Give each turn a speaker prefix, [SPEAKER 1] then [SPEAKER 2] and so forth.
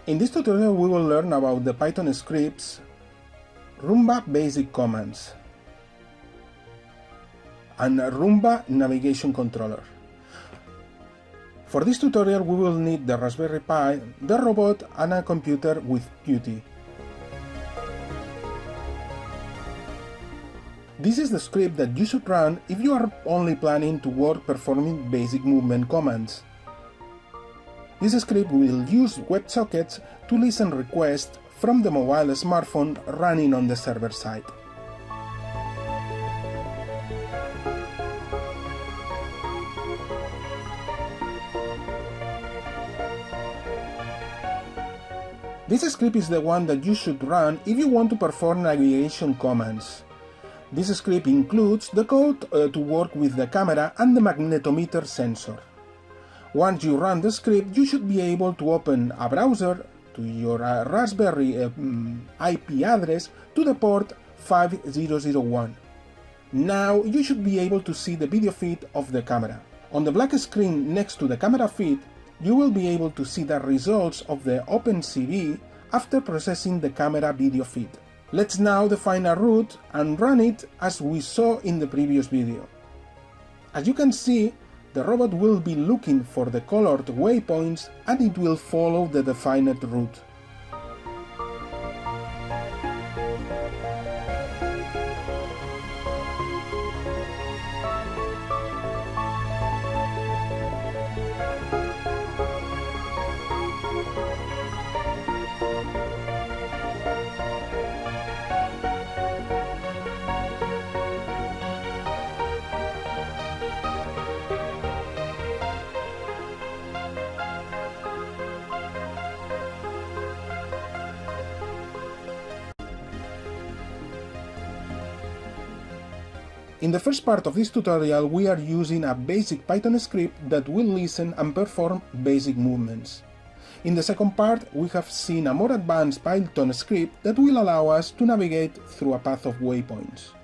[SPEAKER 1] In this tutorial we will learn about the Python scripts Rumba basic commands and Rumba navigation controller. For this tutorial we will need the Raspberry Pi, the robot and a computer with Qt. This is the script that you should run if you are only planning to work performing basic movement commands. This script will use WebSockets to listen requests from the mobile smartphone running on the server side. This script is the one that you should run if you want to perform navigation commands. This script includes the code to work with the camera and the magnetometer sensor. Once you run the script, you should be able to open a browser to your Raspberry IP address to the port 5001. Now you should be able to see the video feed of the camera. On the black screen next to the camera feed, you will be able to see the results of the OpenCV after processing the camera video feed. Let's now define a route and run it as we saw in the previous video. As you can see, the robot will be looking for the colored waypoints and it will follow the defined route. In the first part of this tutorial we are using a basic Python script that will listen and perform basic movements. In the second part we have seen a more advanced Python script that will allow us to navigate through a path of waypoints.